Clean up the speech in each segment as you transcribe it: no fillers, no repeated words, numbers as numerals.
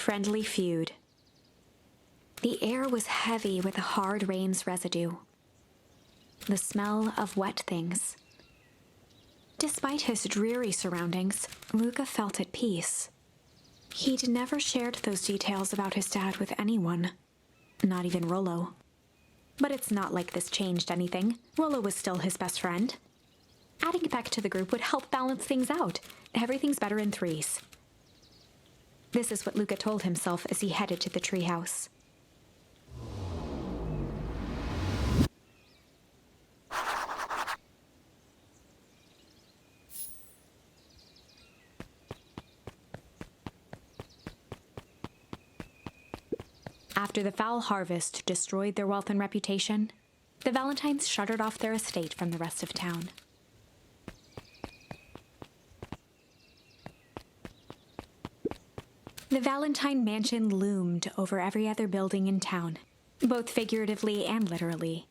unfriendly feud. The air was heavy with a hard rain's residue. The smell of wet things. Despite his dreary surroundings, Luca felt at peace. He'd never shared those details about his dad with anyone, not even Rollo. But it's not like this changed anything. Rollo was still his best friend. Adding it back to the group would help balance things out. Everything's better in threes. This is what Luca told himself as he headed to the treehouse. After the foul harvest destroyed their wealth and reputation, the Valentines shuttered off their estate from the rest of town. The Valentine mansion loomed over every other building in town, both figuratively and literally.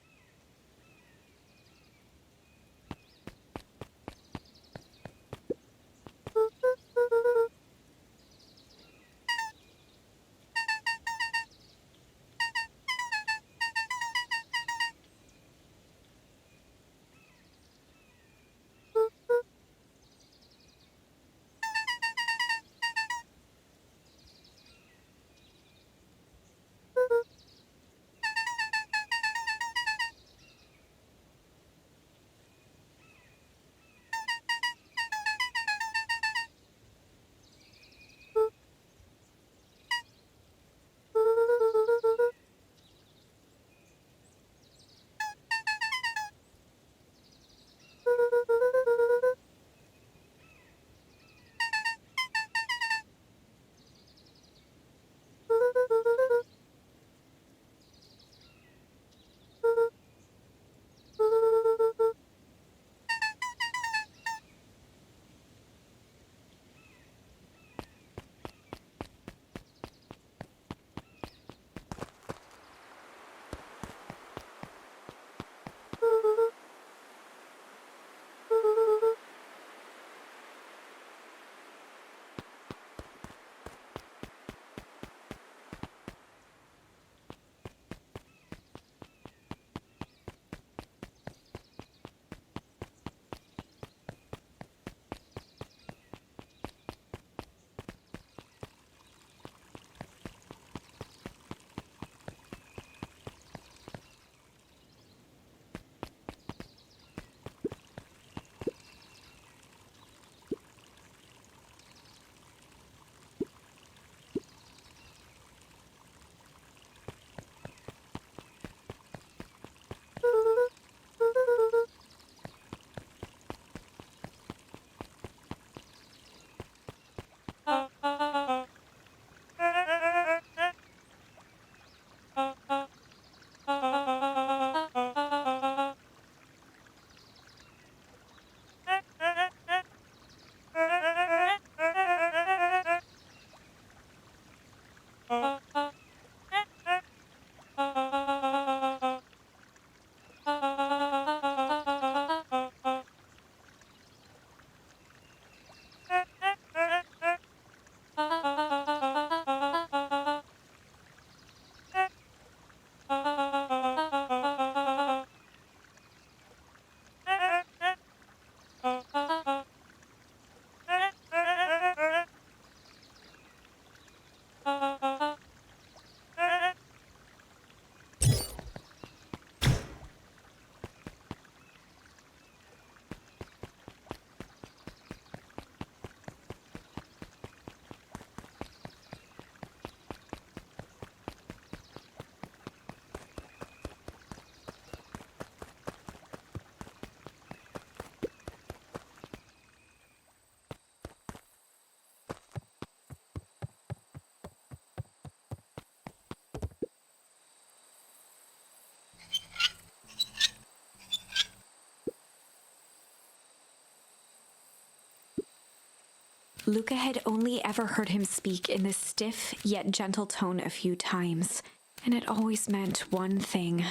Luca had only ever heard him speak in this stiff yet gentle tone a few times, and it always meant one thing.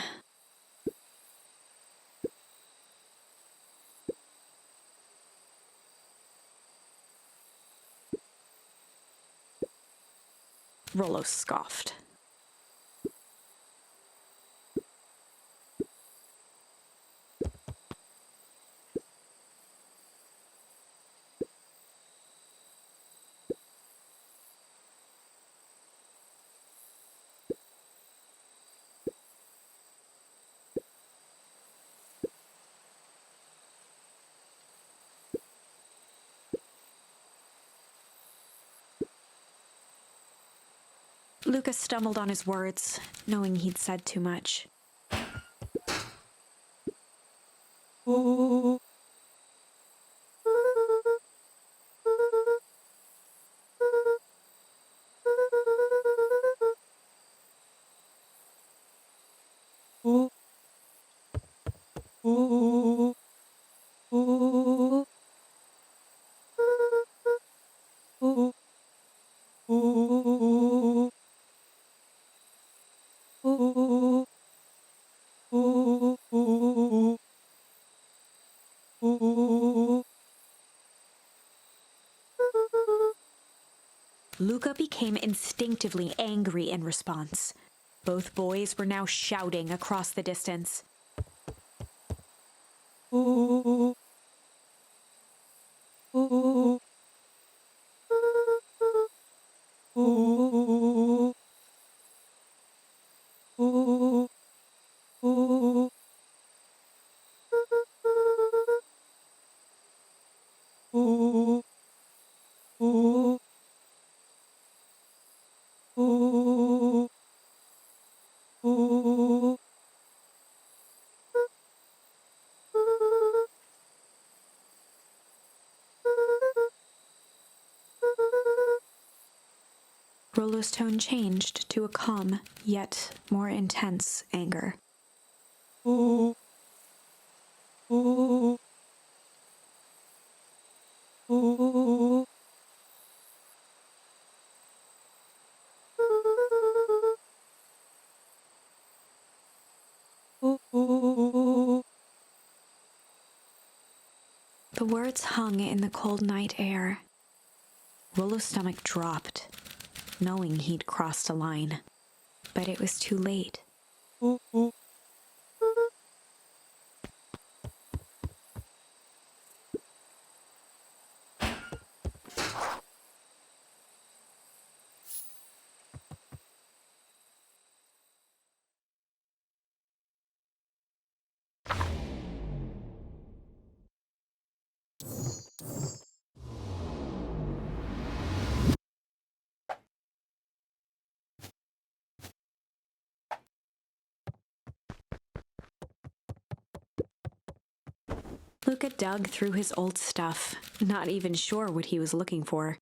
Rollo scoffed. Lucas stumbled on his words, knowing he'd said too much. Luca became instinctively angry in response. Both boys were now shouting across the distance. Rollo's tone changed to a calm, yet more intense anger. The words hung in the cold night air. Rollo's stomach dropped, knowing he'd crossed a line. But it was too late. Luca dug through his old stuff, not even sure what he was looking for.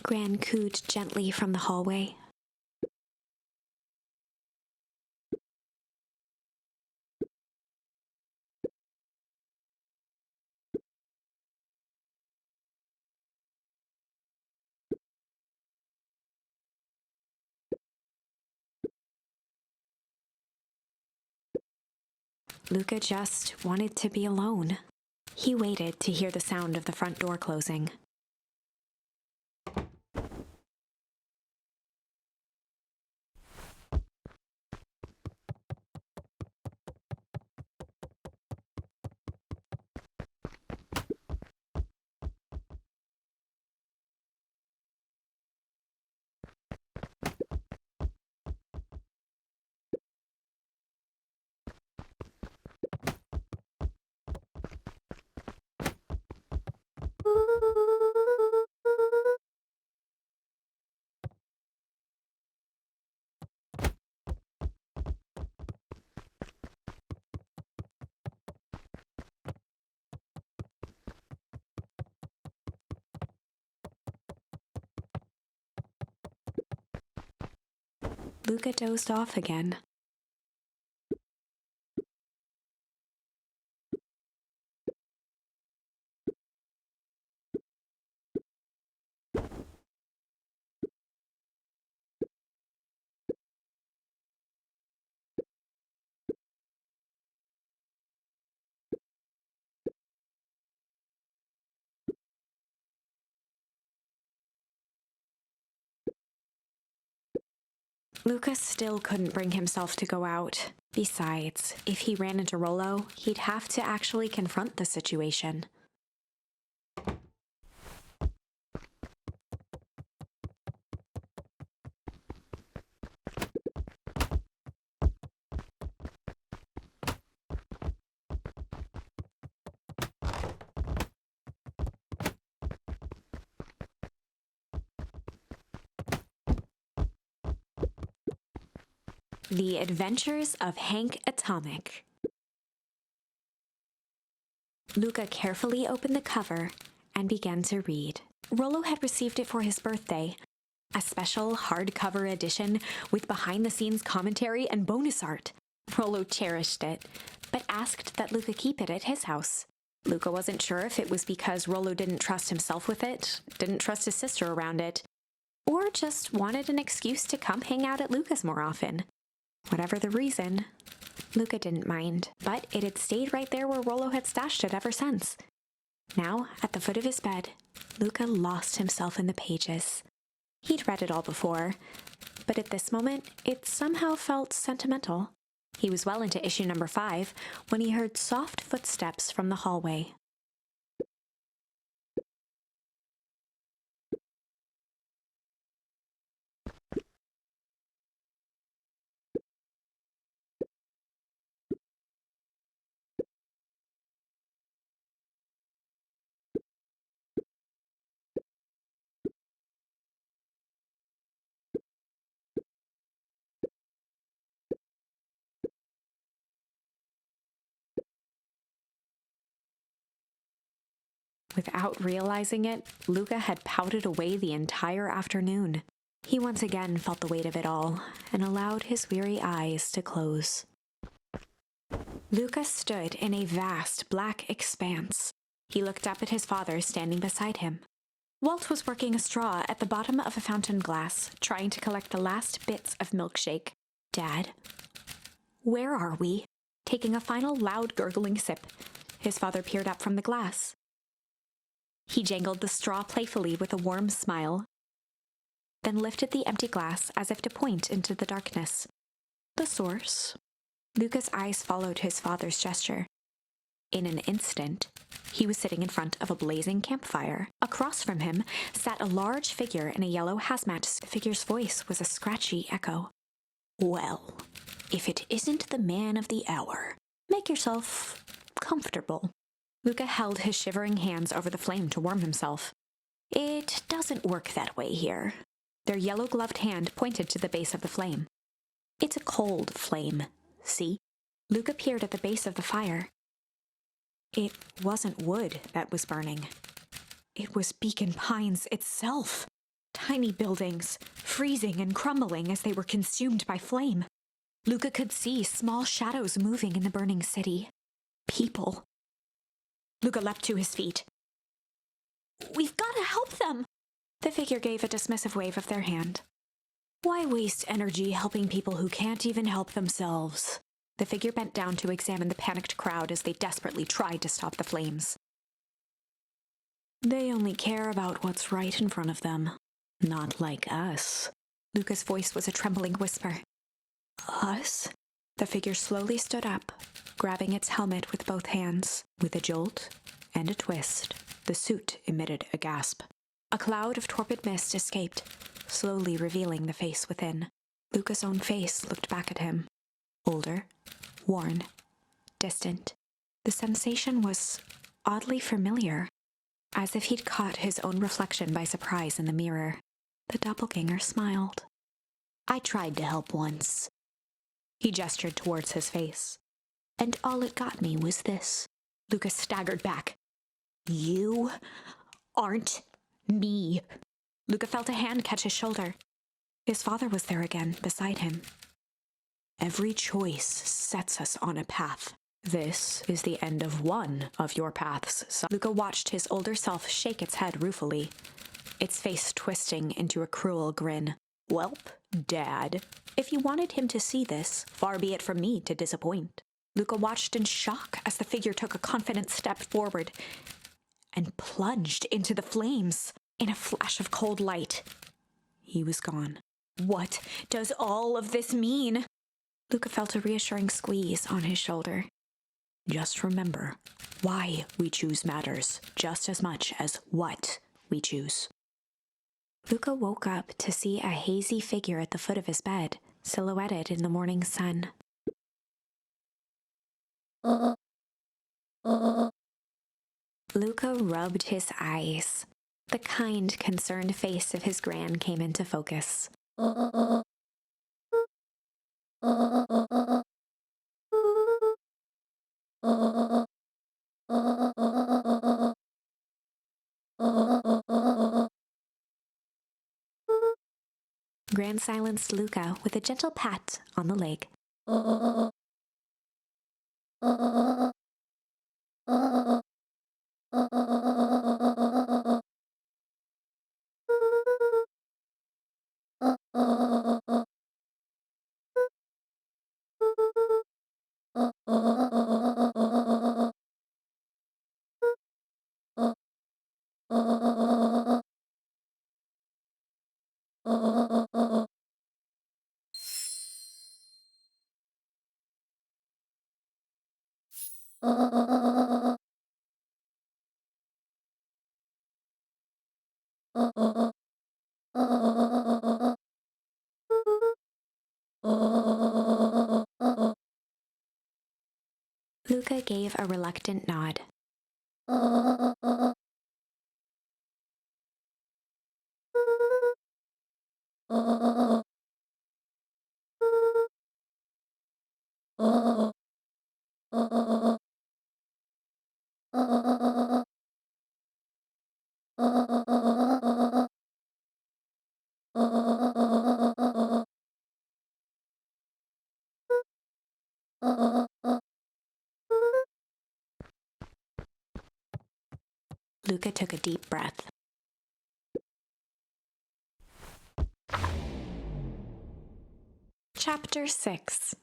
Gran cooed gently from the hallway. Luca just wanted to be alone. He waited to hear the sound of the front door closing. Luca dozed off again. Luca still couldn't bring himself to go out. Besides, if he ran into Rollo, he'd have to actually confront the situation. The Adventures of Hank Atomic. Luca carefully opened the cover and began to read. Rollo had received it for his birthday, a special hardcover edition with behind-the-scenes commentary and bonus art. Rollo cherished it, but asked that Luca keep it at his house. Luca wasn't sure if it was because Rollo didn't trust himself with it, didn't trust his sister around it, or just wanted an excuse to come hang out at Luca's more often. Whatever the reason, Luca didn't mind, but it had stayed right there where Rollo had stashed it ever since. Now, at the foot of his bed, Luca lost himself in the pages. He'd read it all before, but at this moment, it somehow felt sentimental. He was well into issue number 5 when he heard soft footsteps from the hallway. Without realizing it, Luca had pouted away the entire afternoon. He once again felt the weight of it all and allowed his weary eyes to close. Luca stood in a vast black expanse. He looked up at his father standing beside him. Walt was working a straw at the bottom of a fountain glass, trying to collect the last bits of milkshake. "Dad, where are we?" Taking a final loud gurgling sip, his father peered up from the glass. He jangled the straw playfully with a warm smile, then lifted the empty glass as if to point into the darkness. "The source?" Luca's eyes followed his father's gesture. In an instant, he was sitting in front of a blazing campfire. Across from him sat a large figure in a yellow hazmat. The figure's voice was a scratchy echo. "Well, if it isn't the man of the hour, make yourself comfortable." Luca held his shivering hands over the flame to warm himself. "It doesn't work that way here." Their yellow-gloved hand pointed to the base of the flame. "It's a cold flame, see?" Luca peered at the base of the fire. It wasn't wood that was burning. It was Beacon Pines itself. Tiny buildings, freezing and crumbling as they were consumed by flame. Luca could see small shadows moving in the burning city. People. Luca leapt to his feet. "We've got to help them!" The figure gave a dismissive wave of their hand. "Why waste energy helping people who can't even help themselves?" The figure bent down to examine the panicked crowd as they desperately tried to stop the flames. "They only care about what's right in front of them. Not like us." Luca's voice was a trembling whisper. "Us?" The figure slowly stood up, grabbing its helmet with both hands. With a jolt and a twist, the suit emitted a gasp. A cloud of torpid mist escaped, slowly revealing the face within. Luca's own face looked back at him. Older, worn, distant. The sensation was oddly familiar, as if he'd caught his own reflection by surprise in the mirror. The doppelganger smiled. "I tried to help once." He gestured towards his face. "And all it got me was this." Luca staggered back. "You aren't me." Luca felt a hand catch his shoulder. His father was there again, beside him. Every choice sets us on a path. This is the end of one of your paths, son. Luca watched his older self shake its head ruefully, its face twisting into a cruel grin. Welp, Dad, if you wanted him to see this, far be it from me to disappoint. Luca watched in shock as the figure took a confident step forward and plunged into the flames. In a flash of cold light, he was gone. What does all of this mean? Luca felt a reassuring squeeze on his shoulder. Just remember, why we choose matters just as much as what we choose. Luca woke up to see a hazy figure at the foot of his bed, silhouetted in the morning sun. Luca rubbed his eyes. The kind, concerned face of his gran came into focus. Gran silenced Luca with a gentle pat on the leg. Luca gave a reluctant nod. Luca took a deep breath. Chapter 6.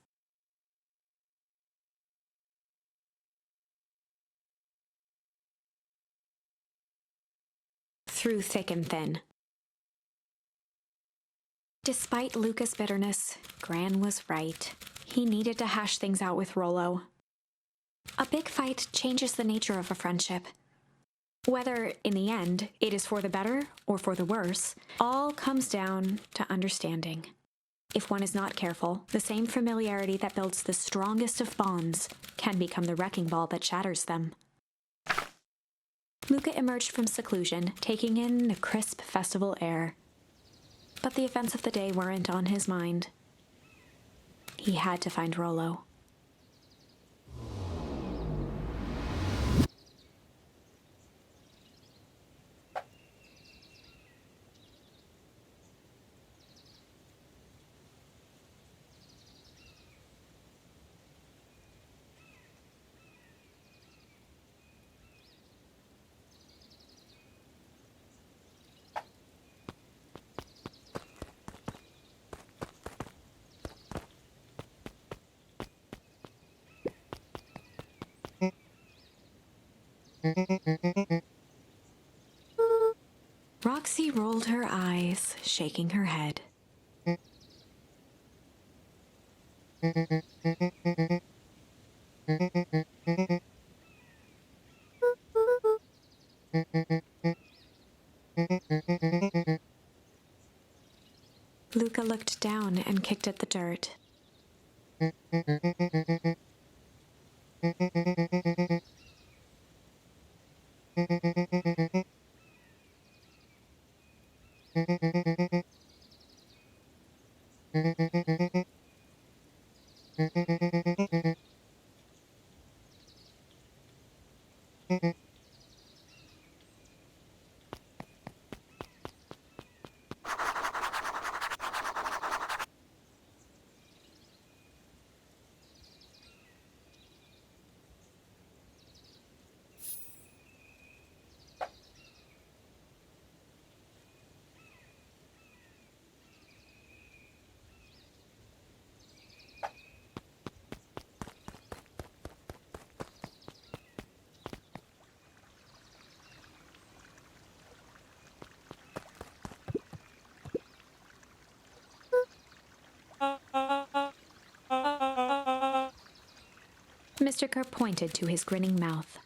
Through thick and thin. Despite Luca's bitterness, Gran was right. He needed to hash things out with Rollo. A big fight changes the nature of a friendship. Whether, in the end, it is for the better or for the worse, all comes down to understanding. If one is not careful, the same familiarity that builds the strongest of bonds can become the wrecking ball that shatters them. Luca emerged from seclusion, taking in the crisp festival air. But the events of the day weren't on his mind. He had to find Rollo. Roxy rolled her eyes, shaking her head. Luca looked down and kicked at the dirt. Mr. Kerr pointed to his grinning mouth.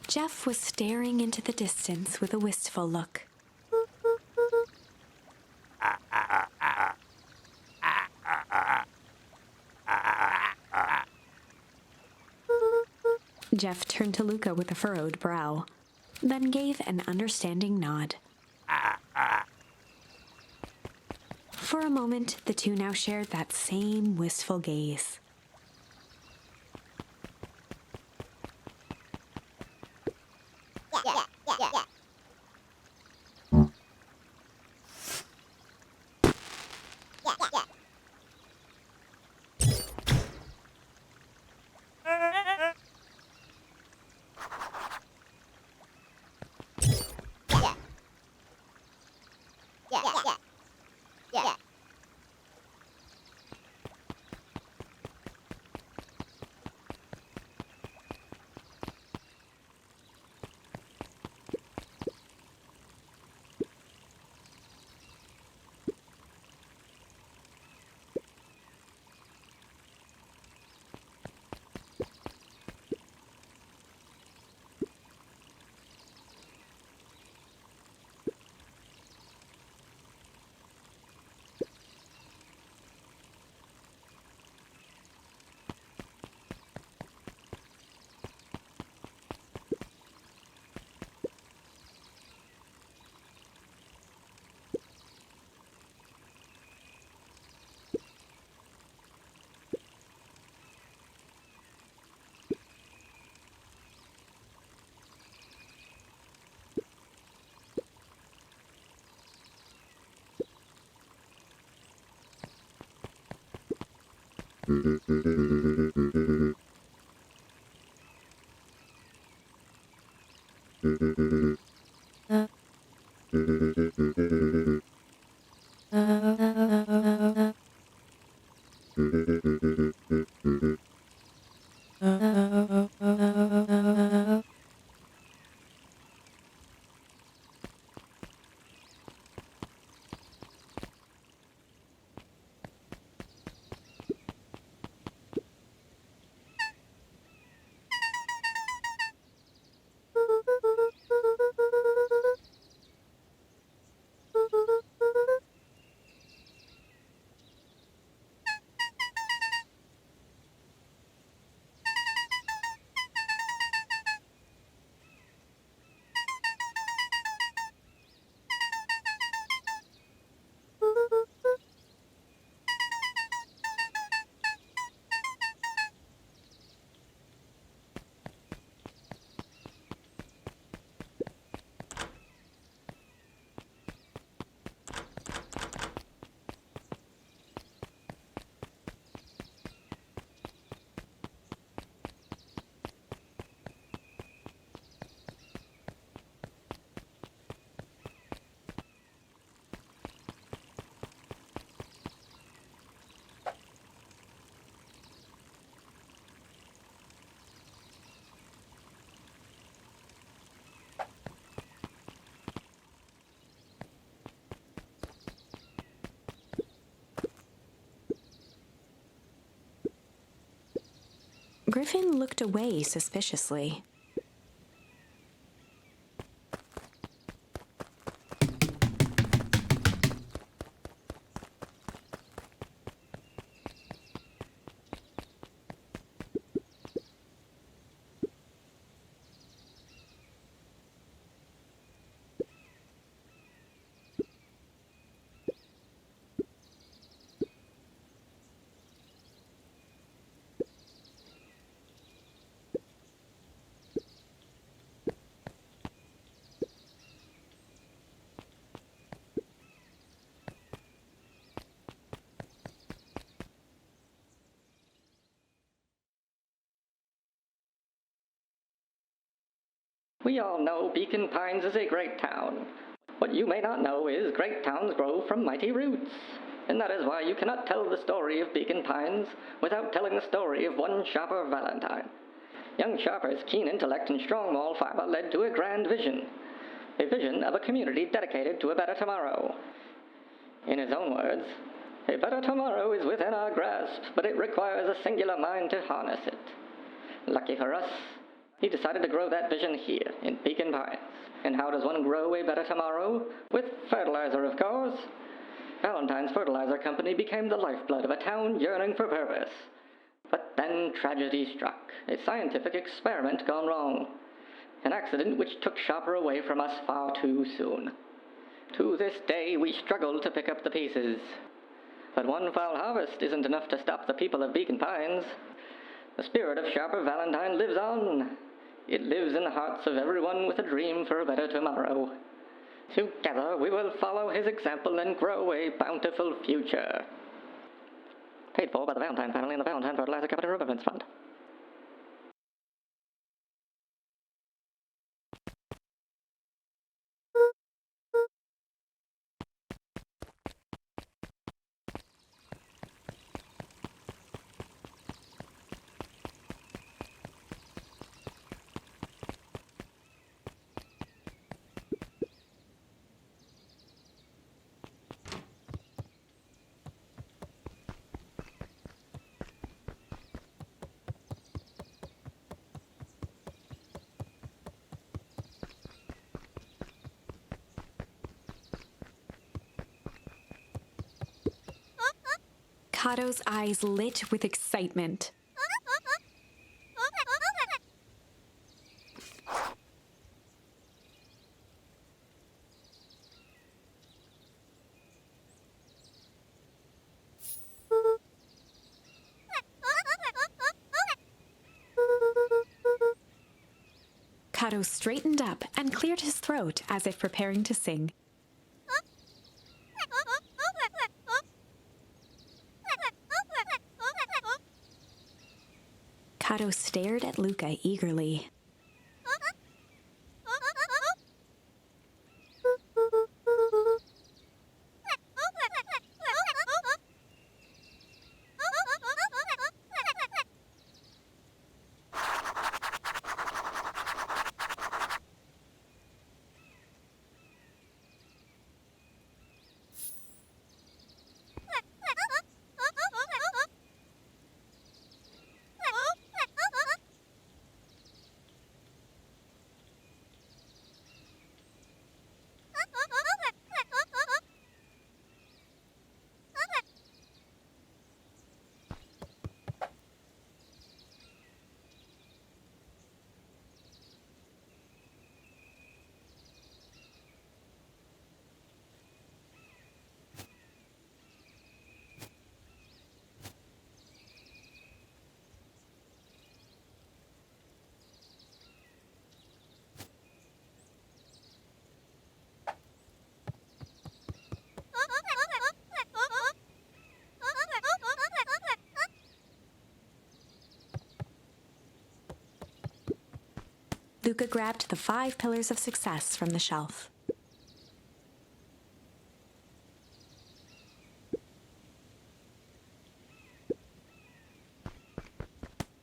Jeff was staring into the distance with a wistful look. Jeff turned to Luca with a furrowed brow, then gave an understanding nod. For a moment, the two now shared that same wistful gaze. Griffin looked away suspiciously. We all know Beacon Pines is a great town. What you may not know is great towns grow from mighty roots. And that is why you cannot tell the story of Beacon Pines without telling the story of one Shopper Valentine. Young Shopper's keen intellect and strong moral fiber led to a grand vision. A vision of a community dedicated to a better tomorrow. In his own words, a better tomorrow is within our grasp, but it requires a singular mind to harness it. Lucky for us, he decided to grow that vision here, in Beacon Pines. And how does one grow a better tomorrow? With fertilizer, of course. Valentine's Fertilizer Company became the lifeblood of a town yearning for purpose. But then tragedy struck, a scientific experiment gone wrong. An accident which took Shopper away from us far too soon. To this day, we struggle to pick up the pieces. But one foul harvest isn't enough to stop the people of Beacon Pines. The spirit of Shopper Valentine lives on. It lives in the hearts of everyone with a dream for a better tomorrow. Together we will follow his example and grow a bountiful future. Paid for by the Valentine family and the Valentine Fertilizer Company Remembrance Fund. Kato's eyes lit with excitement. Kato straightened up and cleared his throat as if preparing to sing. Kato stared at Luca eagerly. Luca grabbed the 5 pillars of success from the shelf.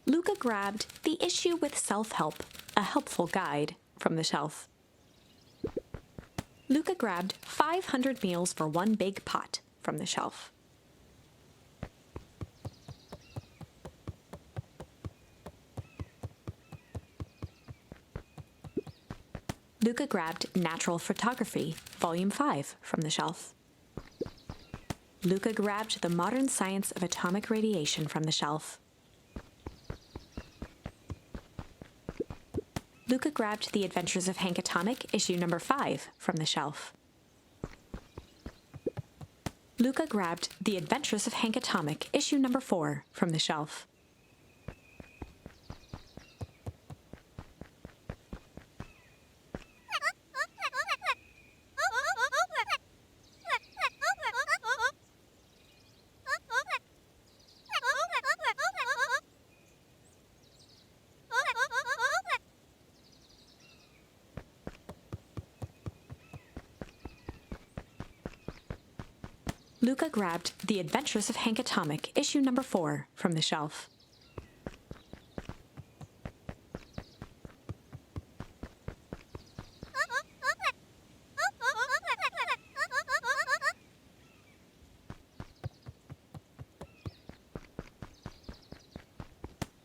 Luca grabbed The Issue with Self-Help, a helpful guide, from the shelf. Luca grabbed 500 meals for one big pot from the shelf. Luca grabbed Natural Photography, Volume 5, from the shelf. Luca grabbed The Modern Science of Atomic Radiation from the shelf. Luca grabbed The Adventures of Hank Atomic, issue number 5, from the shelf. Luca grabbed The Adventures of Hank Atomic, issue number 4, from the shelf. Luca grabbed The Adventures of Hank Atomic, issue number 4, from the shelf.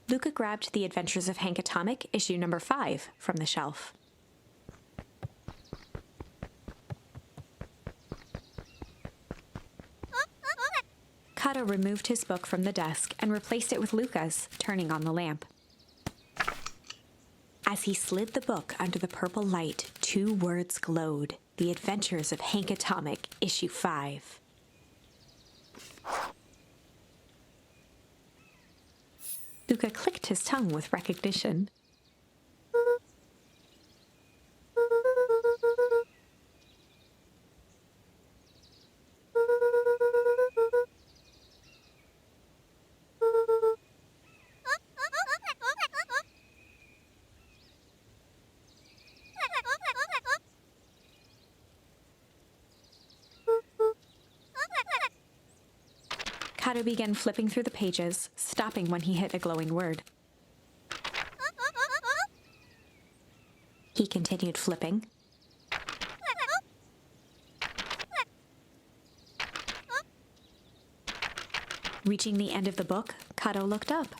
Luca grabbed The Adventures of Hank Atomic, issue number 5, from the shelf. Kato removed his book from the desk and replaced it with Luca's, turning on the lamp. As he slid the book under the purple light, 2 words glowed: The Adventures of Hank Atomic, issue 5. Luca clicked his tongue with recognition. Kato began flipping through the pages, stopping when he hit a glowing word. He continued flipping. Reaching the end of the book, Kato looked up.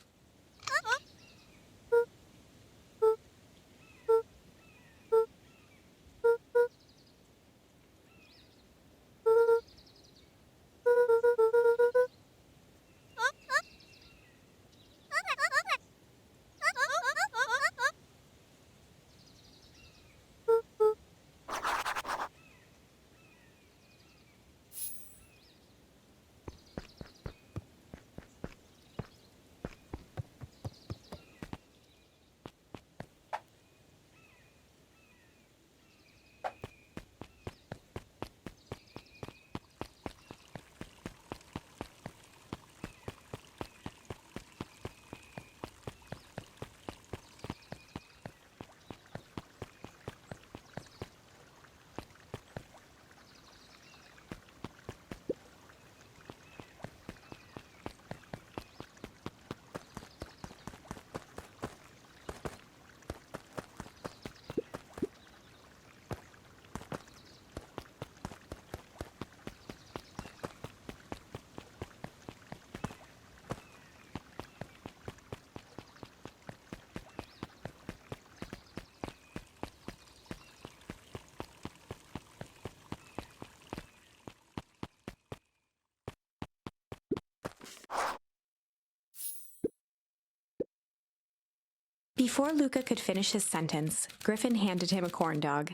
Before Luca could finish his sentence, Griffin handed him a corn dog.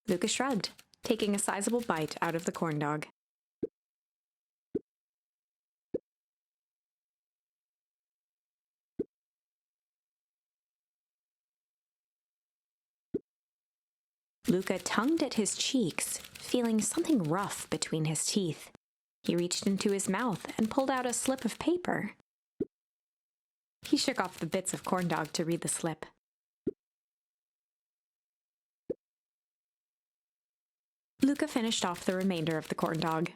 Luca shrugged, taking a sizable bite out of the corn dog. Luca tongued at his cheeks, feeling something rough between his teeth. He reached into his mouth and pulled out a slip of paper. He shook off the bits of corn dog to read the slip. Luca finished off the remainder of the corn dog.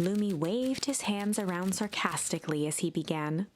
Lumi waved his hands around sarcastically as he began.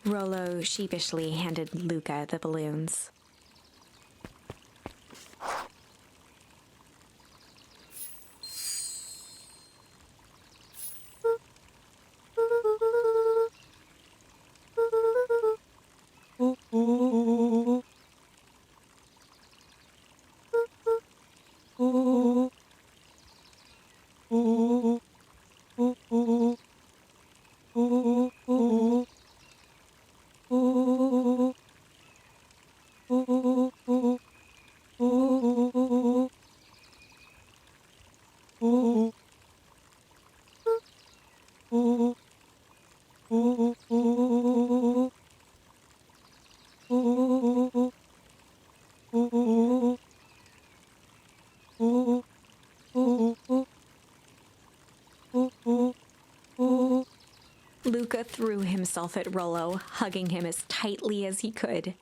Rollo sheepishly handed Luca the balloons. Luca threw himself at Rollo, hugging him as tightly as he could.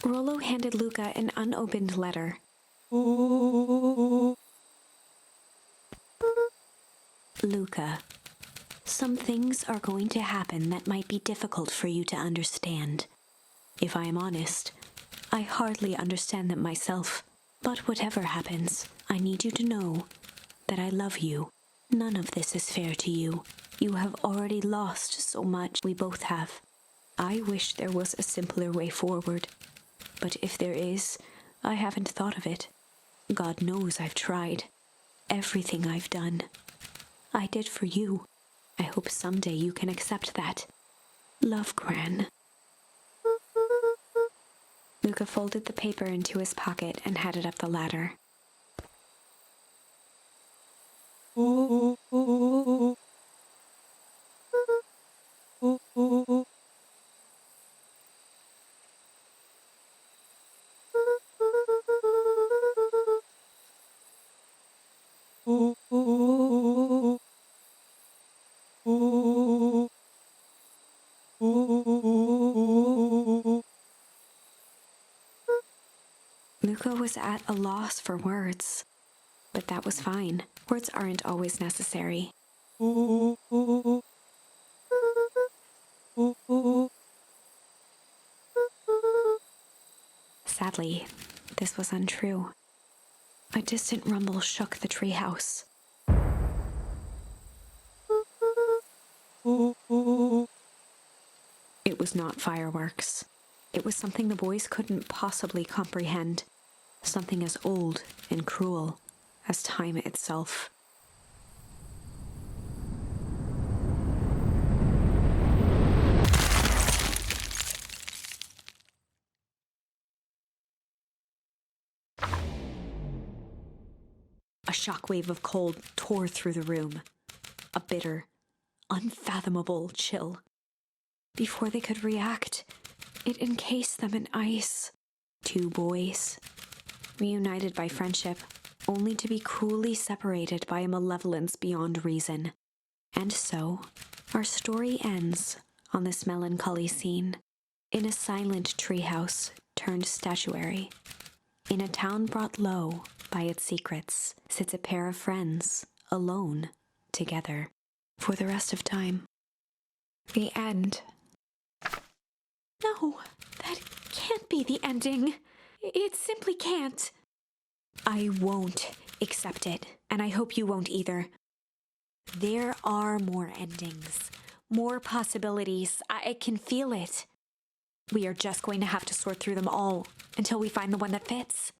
Rollo handed Luca an unopened letter. Luca, some things are going to happen that might be difficult for you to understand. If I am honest, I hardly understand them myself. But whatever happens, I need you to know that I love you. None of this is fair to you. You have already lost so much. We both have. I wish there was a simpler way forward. But if there is, I haven't thought of it. God knows I've tried. Everything I've done. I did for you. I hope someday you can accept that. Love, Gran. Luca folded the paper into his pocket and headed up the ladder. Luca was at a loss for words, but that was fine. Words aren't always necessary. Sadly, this was untrue. A distant rumble shook the treehouse. It was not fireworks. It was something the boys couldn't possibly comprehend. Something as old and cruel as time itself. A shockwave of cold tore through the room. A bitter, unfathomable chill. Before they could react, it encased them in ice. Two boys, reunited by friendship, only to be cruelly separated by a malevolence beyond reason. And so, our story ends on this melancholy scene. In a silent treehouse turned statuary, in a town brought low by its secrets, sits a pair of friends, alone, together, for the rest of time. The end. No, that can't be the ending. It simply can't. I won't accept it, and I hope you won't either. There are more endings, more possibilities. I can feel it. We are just going to have to sort through them all until we find the one that fits.